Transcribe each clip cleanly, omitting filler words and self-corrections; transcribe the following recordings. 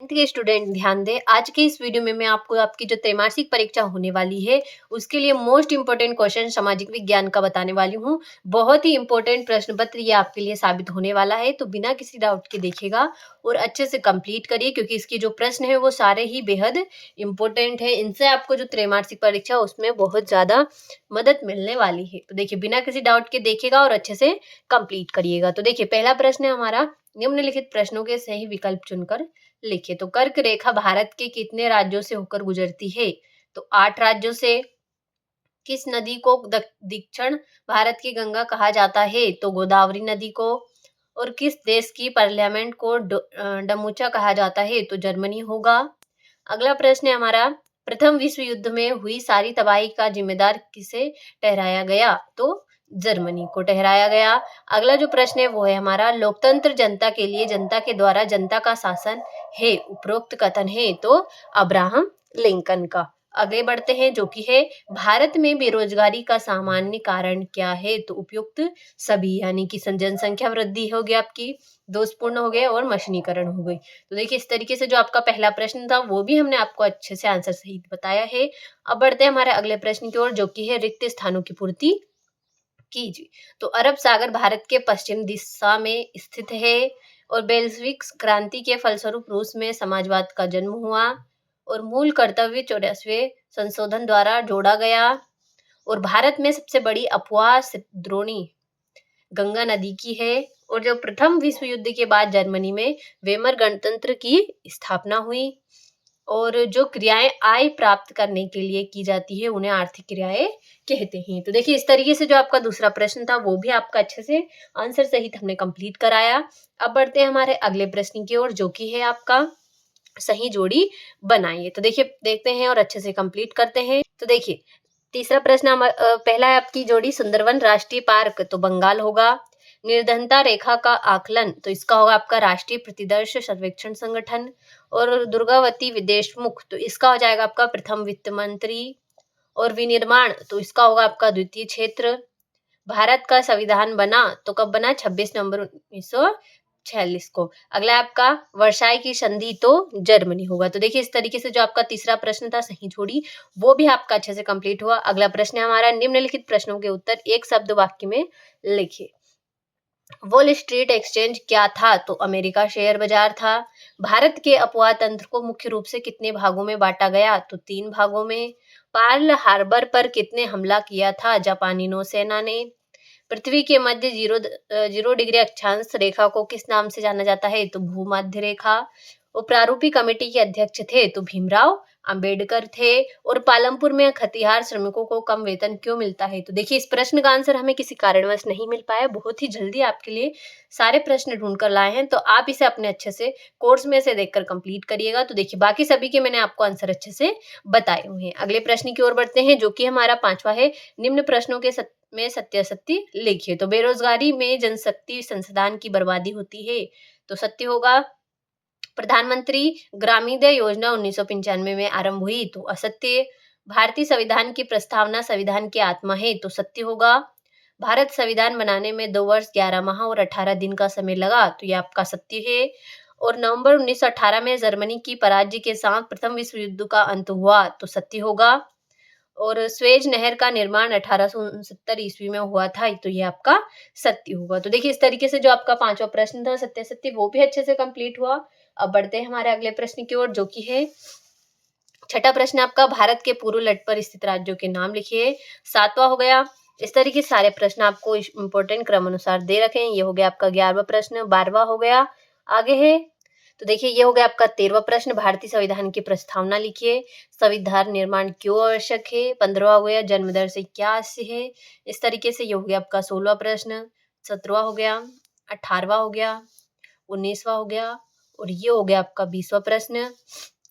10th के student ध्यान दें। आज के इस वीडियो में मैं आपको आपकी जो त्रैमासिक परीक्षा होने वाली है उसके लिए मोस्ट इंपोर्टेंट क्वेश्चन सामाजिक विज्ञान का बताने वाली हूँ। बहुत ही इंपॉर्टेंट प्रश्न पत्र ये आपके लिए साबित होने वाला है, तो बिना किसी डाउट के देखिएगा और अच्छे से कंप्लीट करिए, क्योंकि इसके जो प्रश्न है वो सारे ही बेहद इंपॉर्टेंट है। इनसे आपको जो त्रैमासिक परीक्षा उसमें बहुत ज्यादा मदद मिलने वाली है। तो देखिए, बिना किसी डाउट के देखिएगा और अच्छे से कंप्लीट करिएगा। तो देखिए, पहला प्रश्न है हमारा, निम्नलिखित प्रश्नों के सही विकल्प चुनकर लिखिए। तो कर्क रेखा भारत के कितने राज्यों से होकर गुजरती है? तो 8 राज्यों से। किस नदी को दक्षिण भारत की गंगा कहा जाता है? तो गोदावरी नदी को। और किस देश की पार्लियामेंट को डमूचा कहा जाता है? तो जर्मनी होगा। अगला प्रश्न है हमारा, प्रथम विश्व युद्ध में हुई सारी तबाही का जिम्मेदार किसे ठहराया गया? तो जर्मनी को ठहराया गया। अगला जो प्रश्न है वो है हमारा, लोकतंत्र जनता के लिए जनता के द्वारा जनता का शासन है, उपरोक्त कथन है? तो अब्राहम लिंकन का। आगे बढ़ते हैं, जो कि है, भारत में बेरोजगारी का सामान्य कारण क्या है? तो उपयुक्त सभी, यानी कि जनसंख्या वृद्धि हो गई आपकी, दोषपूर्ण हो गए और मशीनीकरण हो गई। तो देखिए, इस तरीके से जो आपका पहला प्रश्न था वो भी हमने आपको अच्छे से आंसर सही बताया है। अब बढ़ते हैं हमारे अगले प्रश्न की ओर, जो कि है, रिक्त स्थानों की पूर्ति कीजिए। तो अरब सागर भारत के पश्चिम दिशा में स्थित है और बेल्शविक क्रांति के फलस्वरूप रूस में समाजवाद का जन्म हुआ और मूल कर्तव्य 84वें संशोधन द्वारा जोड़ा गया। और भारत में सबसे बड़ी अफवाह द्रोणी गंगा नदी की है। और जो प्रथम विश्व युद्ध के बाद जर्मनी में वेमर गणतंत्र की स्थापना हुई। और जो क्रियाएं आय प्राप्त करने के लिए की जाती है उन्हें आर्थिक क्रियाएं कहते हैं। तो देखिए, इस तरीके से जो आपका दूसरा प्रश्न था वो भी आपका अच्छे से आंसर सहित हमने कंप्लीट कराया। अब बढ़ते हैं हमारे अगले प्रश्न की ओर, जो कि है आपका सही जोड़ी बनाइए। तो देखिए, देखते हैं और अच्छे से कंप्लीट करते हैं। तो देखिए, तीसरा प्रश्न पहला है आपकी जोड़ी, सुंदरवन राष्ट्रीय पार्क, तो बंगाल होगा। निर्धनता रेखा का आकलन, तो इसका होगा आपका राष्ट्रीय प्रतिदर्श सर्वेक्षण संगठन। और दुर्गावती देशमुख, तो इसका हो जाएगा आपका प्रथम वित्त मंत्री। और विनिर्माण, तो इसका होगा आपका द्वितीय क्षेत्र। भारत का संविधान बना, तो कब बना? 26 नवंबर 1946 को। अगला आपका वर्साई की संधि, तो जर्मनी होगा। तो देखिए, इस तरीके से जो आपका तीसरा प्रश्न था सही जोड़ी वो भी आपका अच्छे से कंप्लीट हुआ। अगला प्रश्न है हमारा, निम्नलिखित प्रश्नों के उत्तर एक शब्द वाक्य में लिखिए। वॉल स्ट्रीट एक्सचेंज क्या था? तो अमेरिका शेयर बाजार था। भारत के अफवाह तंत्र को मुख्य रूप से कितने भागों में बांटा गया? तो 3 भागों में। पर्ल हार्बर पर कितने हमला किया था जापानी नौसेना ने? पृथ्वी के मध्य 0 डिग्री अक्षांश रेखा को किस नाम से जाना जाता है? तो भूमध्य रेखा। वो प्रारूपी कमेटी के अध्यक्ष थे, तो भीमराव अंबेडकर थे। और पालमपुर में खतिहार श्रमिकों को कम वेतन क्यों मिलता है? तो देखिए, इस प्रश्न का आंसर हमें किसी कारणवश नहीं मिल पाया। बहुत ही जल्दी आपके लिए सारे प्रश्न ढूंढ कर लाए हैं, तो आप इसे अपने अच्छे से कोर्स में से देखकर कंप्लीट करिएगा। तो देखिए, बाकी सभी के मैंने आपको आंसर अच्छे से बताए हुए हैं। अगले प्रश्न की ओर बढ़ते हैं, जो कि हमारा 5वां है, निम्न प्रश्नों के में सत्यासत्य लिखिए। तो बेरोजगारी में जनशक्ति संसाधन की बर्बादी होती है, तो सत्य होगा। प्रधानमंत्री ग्रामीण योजना 1995 में आरंभ हुई, तो असत्य। भारतीय संविधान की प्रस्तावना संविधान की आत्मा है, तो सत्य होगा। भारत संविधान बनाने में 2 वर्ष 11 माह और 18 दिन का समय लगा, तो ये आपका सत्य है। और नवंबर 1918 में जर्मनी की पराजय के साथ प्रथम विश्व युद्ध का अंत हुआ, तो सत्य होगा। और स्वेज नहर का निर्माण 1869 ईस्वी में हुआ था, तो ये आपका सत्य होगा। तो देखिए, इस तरीके से जो आपका 5वां प्रश्न था सत्य सत्य वो भी अच्छे से कंप्लीट हुआ। अब बढ़ते हैं हमारे अगले प्रश्न की ओर, जो कि है 6ठा प्रश्न आपका, भारत के पूर्व तट पर स्थित राज्यों के नाम लिखिए। 7वां हो गया। इस तरीके से सारे प्रश्न आपको इंपोर्टेंट क्रम अनुसार दे रखे हैं। ये हो गया आपका 11वां प्रश्न। 12वां हो गया। आगे है, तो देखिए, ये हो गया आपका 13वां प्रश्न, भारतीय संविधान की प्रस्तावना लिखिए। संविधान निर्माण क्यों आवश्यक है? 15वां हो गया, जन्म दर से क्या आशय है? इस तरीके से ये हो गया आपका 16वां प्रश्न। 17वां हो गया। 18वां हो गया। 19वां हो गया। और ये हो गया आपका 20वां प्रश्न।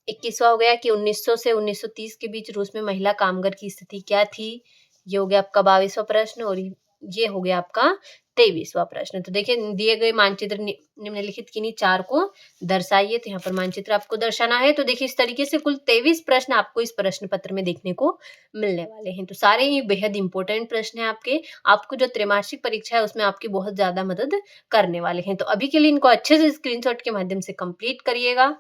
21वां हो गया कि 1900 से 1930 के बीच रूस में महिला कामगार की स्थिति क्या थी? ये हो गया आपका 22वां प्रश्न। और ये हो गया आपका 23वां प्रश्न। तो देखिए, दिए गए मानचित्र निम्नलिखित किन्हीं 4 को दर्शाइए। तो यहाँ पर मानचित्र आपको दर्शाना है। तो देखिए, इस तरीके से कुल 23 प्रश्न आपको इस प्रश्न पत्र में देखने को मिलने वाले हैं। तो सारे ही बेहद इंपॉर्टेंट प्रश्न हैं आपके। आपको जो त्रैमासिक परीक्षा है उसमें आपकी बहुत ज्यादा मदद करने वाले हैं। तो अभी के लिए इनको अच्छे से स्क्रीनशॉट के माध्यम से कंप्लीट करिएगा।